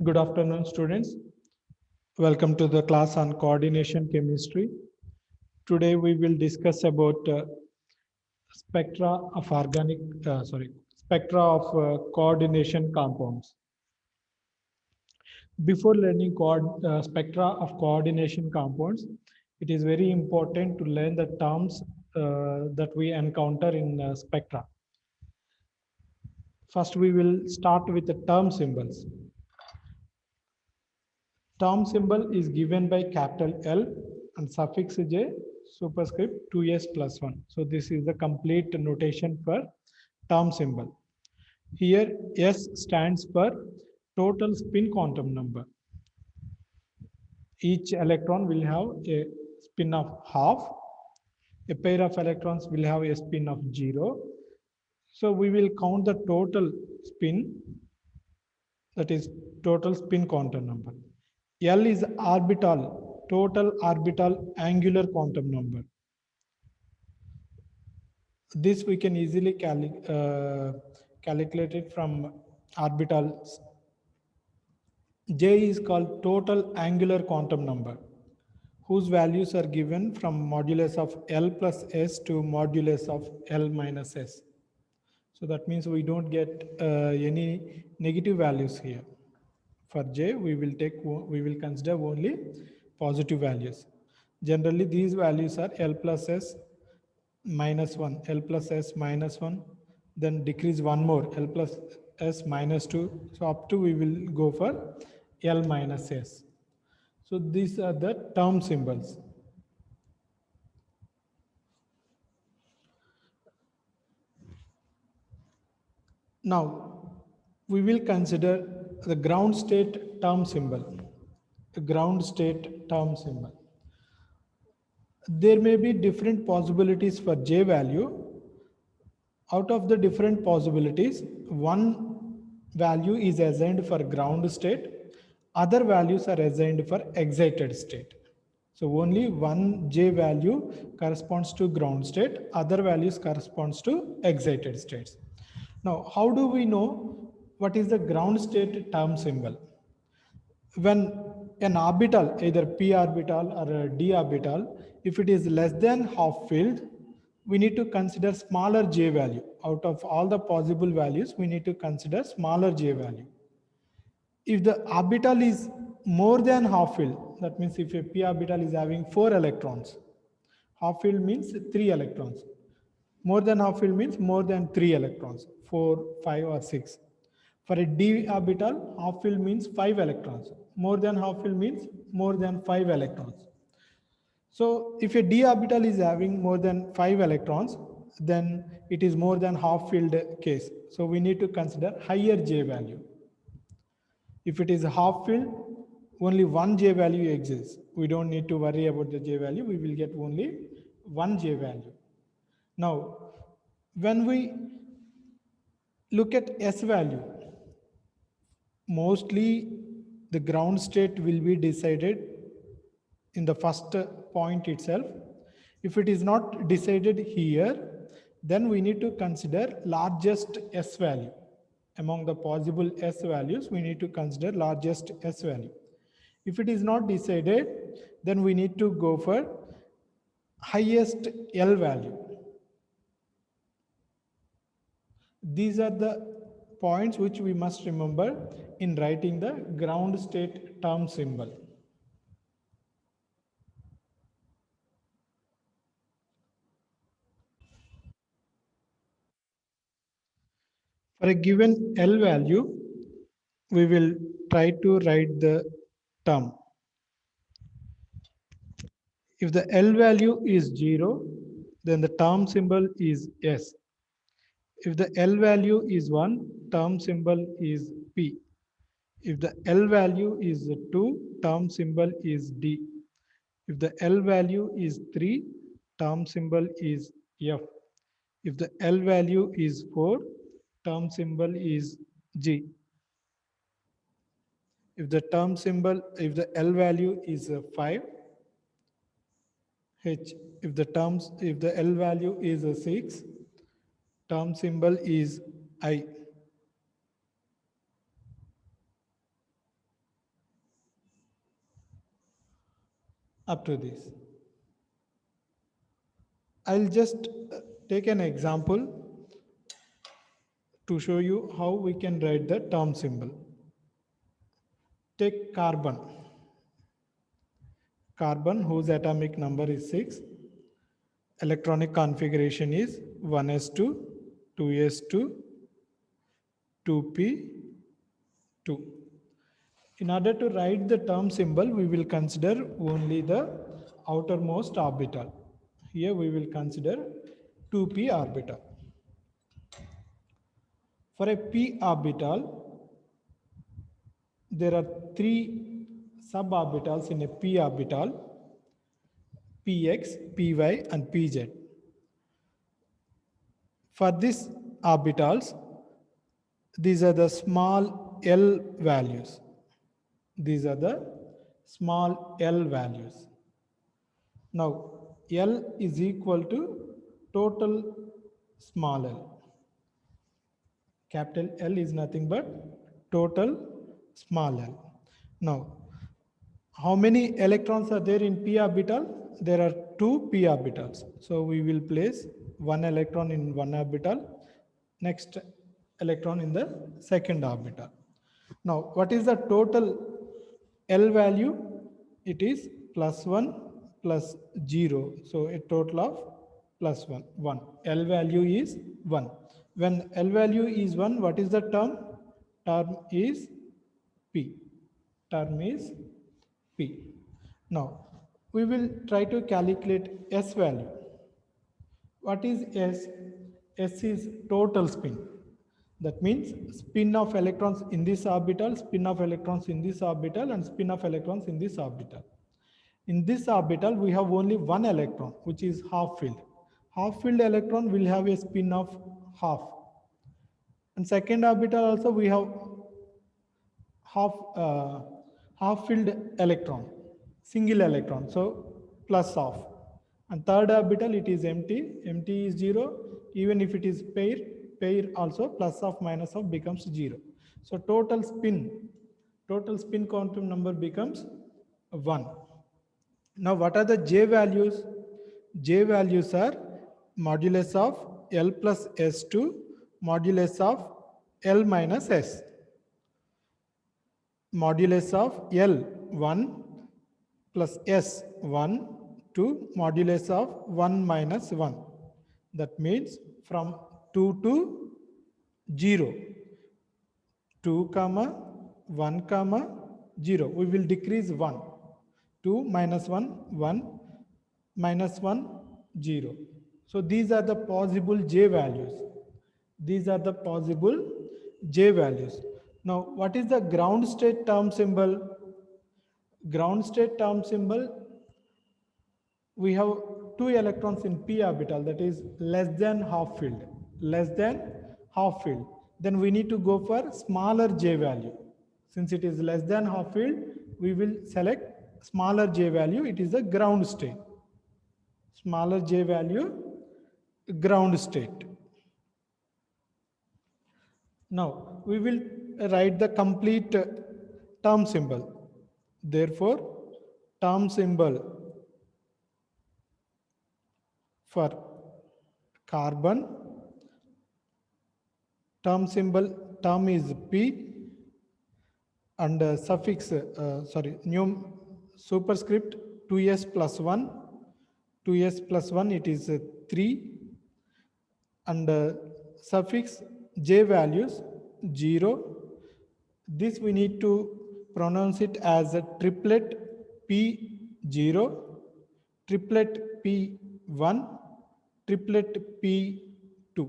Good afternoon, students. Welcome to the class on coordination chemistry. Today we will discuss about spectra of spectra of coordination compounds. Before learning spectra of coordination compounds, it is very important to learn the terms that we encounter in spectra. First, we will start with the term symbols. Term symbol is given by capital L and suffix J superscript 2s plus 1. So this is the complete notation for term symbol. Here S stands for total spin quantum number. Each electron will have a spin of half. A pair of electrons will have a spin of 0. So we will count the total spin, that is total spin quantum number. L is orbital, total orbital angular quantum number. This we can easily calculate it from orbitals. J is called total angular quantum number, whose values are given from modulus of L plus S to modulus of L minus S. So that means we don't get any negative values here. For J, we will consider only positive values. Generally, these values are L plus S minus 1, L plus S minus 1, then decrease one more, L plus S minus 2. So up to we will go for L minus S. So these are the term symbols. Now, we will consider the ground state term symbol. The ground state term symbol. There may be different possibilities for J value. Out of the different possibilities, one value is assigned for ground state, other values are assigned for excited state. So only one J value corresponds to ground state, other values corresponds to excited states. Now, how do we know what is the ground state term symbol? When an orbital, either p orbital or a d orbital, if it is less than half filled, we need to consider smaller J value. Out of all the possible values, we need to consider smaller J value. If the orbital is more than half filled, that means if a p orbital is having 4 electrons, half filled means 3 electrons. More than half filled means more than 3 electrons, 4, 5 or 6. For a d orbital, half filled means 5 electrons. More than half filled means more than 5 electrons. So if a d orbital is having more than 5 electrons, then it is more than half filled case. So we need to consider higher J value. If it is half filled, only one J value exists. We don't need to worry about the J value. We will get only one J value. Now, when we look at S value, mostly the ground state will be decided in the first point itself. If it is not decided here, then we need to consider largest S value. Among the possible S values, we need to consider largest S value. If it is not decided, then we need to go for highest L value. These are the points which we must remember in writing the ground state term symbol. For a given L value, we will try to write the term. If the L value is 0, then the term symbol is S. If the L value is 1, term symbol is P. If the L value is 2, term symbol is D. If the L value is 3, term symbol is F. If the L value is 4, term symbol is G. If the L value is 5, H. If the L value is 6, term symbol is I. up to this. I'll just take an example to show you how we can write the term symbol. Take carbon. Carbon, whose atomic number is 6. Electronic configuration is 1s2, 2s2, 2p2. In order to write the term symbol, we will consider only the outermost orbital. Here we will consider 2p orbital. For a p orbital, there are 3 suborbitals in a p orbital: px, py, and pz. For these orbitals, these are the small l values. These are the small l values. Now, L is equal to total small l. Capital L is nothing but total small l. Now, how many electrons are there in p orbital? There are 2 p orbitals. So we will place 1 electron in one orbital, next electron in the second orbital. Now, what is the total L value? It is +1 plus 0. So a total of +1, 1. L value is 1. When L value is 1, what is the term? Term is P. Term is P. Now, we will try to calculate S value. What is S? S is total spin. That means spin of electrons in this orbital, spin of electrons in this orbital, and spin of electrons in this orbital. In this orbital, we have only one electron, which is half filled. Half filled electron will have a spin of half. And second orbital also we have half filled electron, single electron, so plus half. And third orbital, it is empty. Empty is 0. Even if it is pair also plus of minus of becomes 0. So total spin quantum number becomes 1. Now what are the J values? J values are modulus of L plus S2, modulus of L minus S. Modulus of L1 plus S1 to modulus of 1 minus 1. That means from 2 to 0. 2 comma 1 comma 0. We will decrease 1. 2 minus 1, 1 minus 1, 0. So these are the possible J values. These are the possible J values. Now, what is the ground state term symbol? Ground state term symbol, we have 2 electrons in p orbital, that is less than half filled. Less than half filled. Then we need to go for smaller J value. Since it is less than half filled, we will select smaller J value. It is the ground state. Smaller J value, ground state. Now, we will write the complete term symbol. Therefore, term symbol for carbon, term is P, and suffix, superscript 2s plus 1, 2s plus 1, it is 3, and suffix J values 0. This we need to pronounce it as a triplet P0, triplet P1, triplet P2,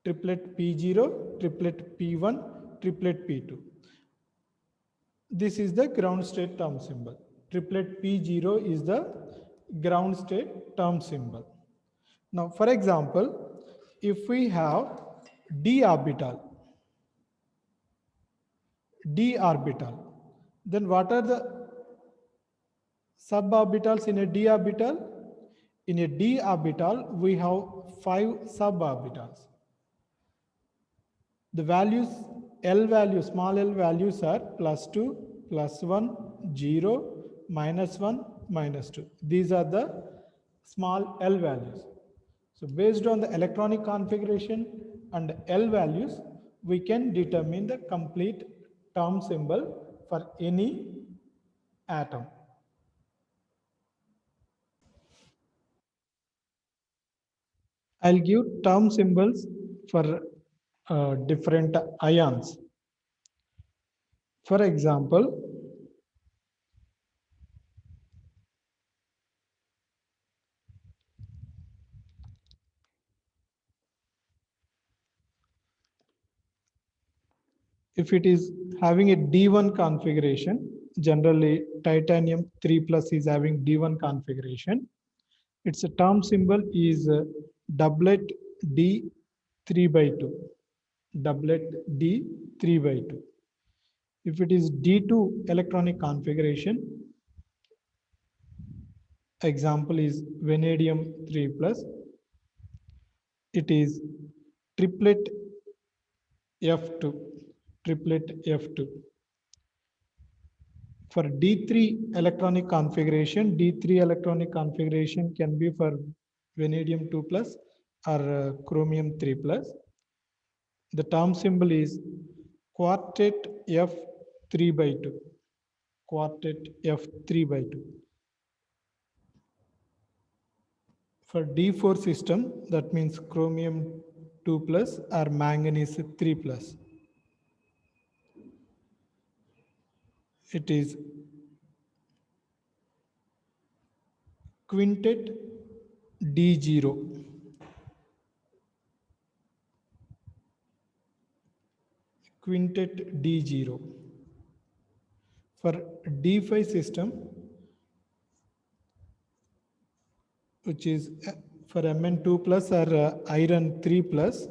triplet P0, triplet P1, triplet P2. This is the ground state term symbol. Triplet P0 is the ground state term symbol. Now, for example, if we have d orbital, then what are the suborbitals in a d orbital? In a d orbital, we have 5 suborbitals. The values, L values, small l values are +2, +1, 0, -1, -2. These are the small L values. So based on the electronic configuration and L values, we can determine the complete term symbol for any atom. I'll give term symbols for different ions. For example, if it is having a D1 configuration, generally titanium 3 plus is having D1 configuration. Its term symbol is doublet D 3 by 2. Doublet D 3 by 2. If it is D2 electronic configuration, example is vanadium 3 plus. It is triplet F2. Triplet F2. For D3 electronic configuration, D3 electronic configuration can be for vanadium 2 plus or chromium 3 plus. The term symbol is quartet F3 by 2. Quartet F3 by 2. For D4 system, that means chromium 2 plus or manganese 3 plus. It is quintet D0. Quintet D0. For D5 system, which is for Mn2 plus or iron 3 plus,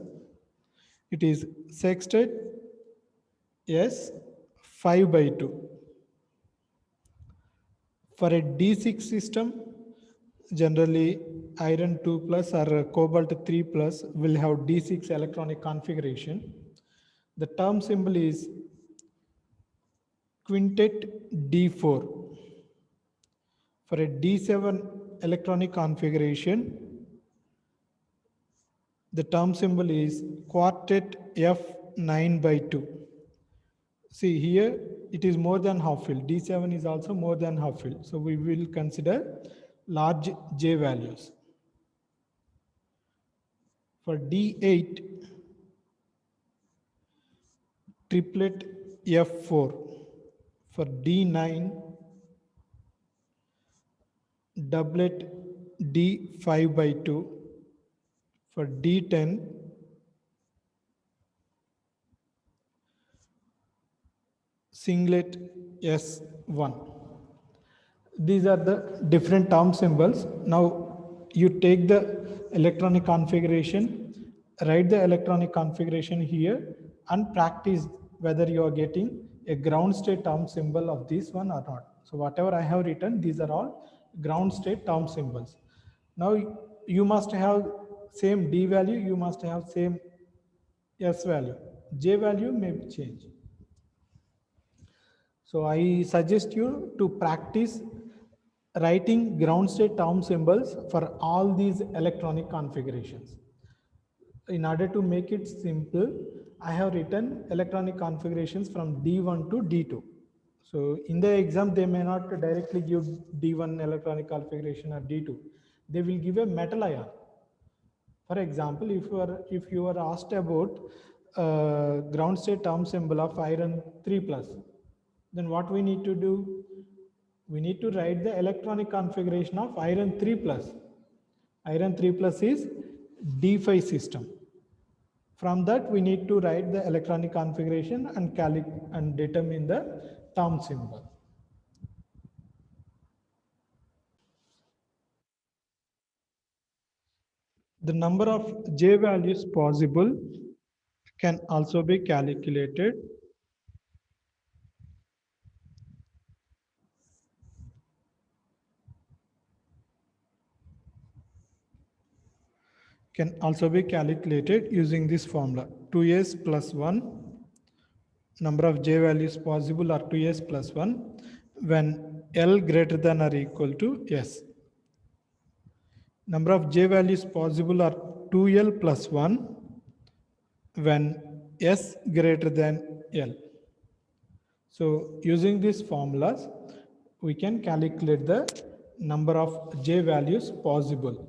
it is sextet S5 by 2. For a D6 system, generally iron 2 plus or cobalt 3 plus will have D6 electronic configuration. The term symbol is quintet D4. For a D7 electronic configuration, the term symbol is quartet F9 by 2. See here, it is more than half filled. D7 is also more than half filled. So we will consider large J values. For D8, triplet F4. For D9, doublet D5 by 2. For D10, singlet S1. These are the different term symbols. Now you take the electronic configuration, write the electronic configuration here and practice whether you are getting a ground state term symbol of this one or not. So whatever I have written, these are all ground state term symbols. Now you must have same D value, you must have same S value. J value may change. So I suggest you to practice writing ground state term symbols for all these electronic configurations. In order to make it simple, I have written electronic configurations from D1 to D2. So in the exam, they may not directly give D1 electronic configuration or D2. They will give a metal ion. For example, if you are asked about ground state term symbol of iron 3 plus, then what we need to do? We need to write the electronic configuration of iron 3 plus. Iron 3 plus is D5 system. From that, we need to write the electronic configuration and determine the term symbol. The number of J values possible can also be calculated. Can also be calculated using this formula. 2s plus 1, number of J values possible are 2s plus 1 when L greater than or equal to S. Number of J values possible are 2L plus 1 when S greater than L. So using these formulas, we can calculate the number of J values possible.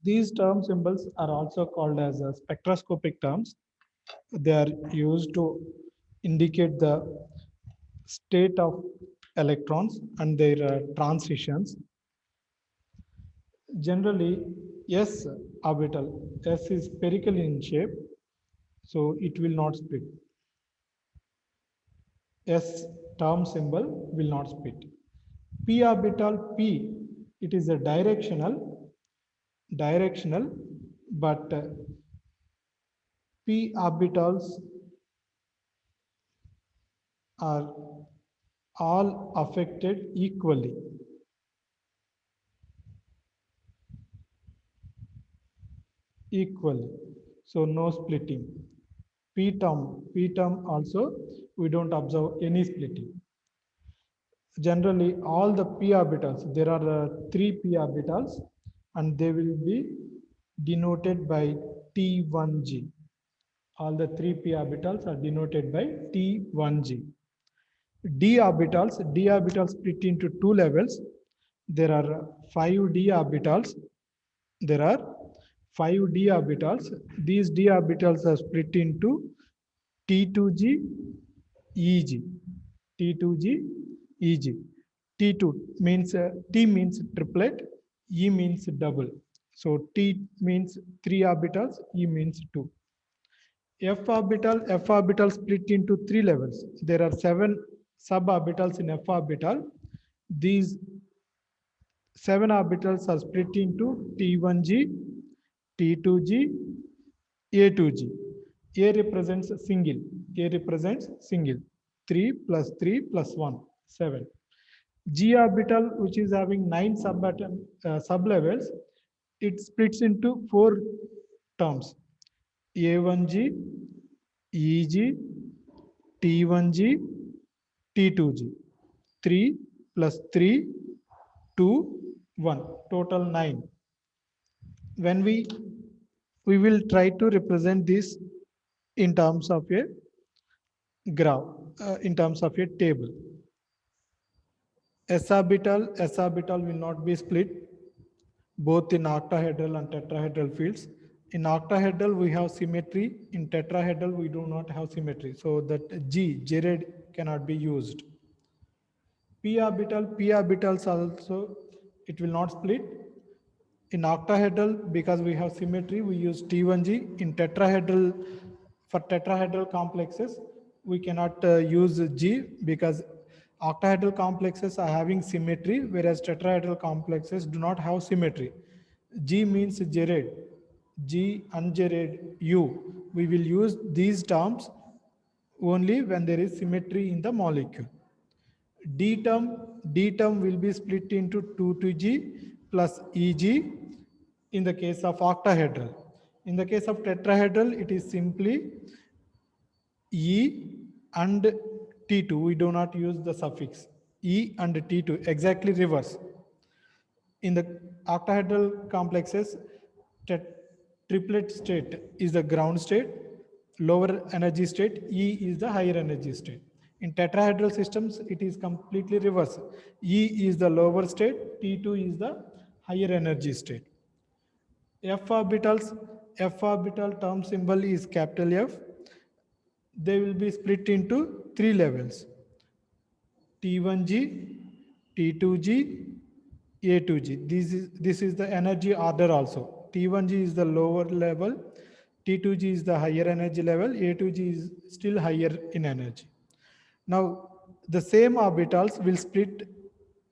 These term symbols are also called as spectroscopic terms. They are used to indicate the state of electrons and their transitions. Generally, S orbital, S is spherical in shape, so it will not split. S term symbol will not split. P orbital, P, it is a directional, but P orbitals are all affected equally. So no splitting. P term also we don't observe any splitting. Generally, all the p orbitals, there are 3 p orbitals, and they will be denoted by T1G. All the 3p orbitals are denoted by T1G. D orbitals split into two levels. There are 5d orbitals. There are 5d orbitals. These d orbitals are split into T2G, EG. T2G, EG. T2 means T means triplet, E means double. So T means 3 orbitals, E means 2. F orbital split into 3 levels. There are 7 suborbitals in F orbital. These 7 orbitals are split into T1G, T2G, A2G. A represents single. A represents single. 3 plus 3 plus 1, 7. G orbital, which is having 9 sublevels, it splits into 4 terms: A1G, EG, T1G, T2G. 3 plus 3, 2, 1. Total 9. When we will try to represent this in terms of a graph, in terms of a table. S orbital will not be split both in octahedral and tetrahedral fields. In octahedral, we have symmetry. In tetrahedral, we do not have symmetry. So that J cannot be used. P orbitals also, it will not split. In octahedral, because we have symmetry, we use T1G. In tetrahedral, for tetrahedral complexes, we cannot use G because octahedral complexes are having symmetry, whereas tetrahedral complexes do not have symmetry. G means Jared, G unjared U. We will use these terms only when there is symmetry in the molecule. D term will be split into 2G plus EG in the case of octahedral. In the case of tetrahedral, it is simply E and T2. We do not use the suffix E and T2, exactly reverse. In the octahedral complexes, triplet state is the ground state, lower energy state, E is the higher energy state. In tetrahedral systems, it is completely reverse. E is the lower state, T2 is the higher energy state. F orbital term symbol is capital F. They will be split into 3 levels: T1G, T2G, A2G. This is the energy order also. T1G is the lower level, T2G is the higher energy level, A2G is still higher in energy. Now, the same orbitals will split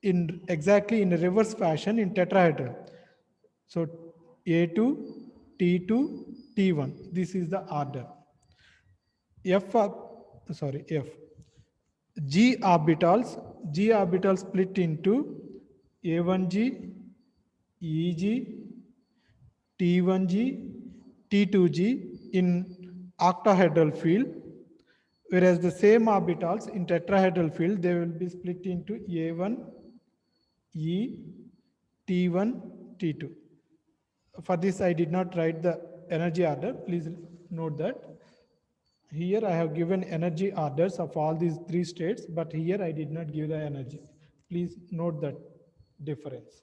in exactly in a reverse fashion in tetrahedral. So A2, T2, T1. This is the order. F. G orbitals split into A1G, EG, T1G, T2G in octahedral field, Whereas the same orbitals in tetrahedral field, they will be split into A1, E, T1, T2. For this, I did not write the energy order. Please note that. Here I have given energy orders of all these three states, but here I did not give the energy. Please note that difference.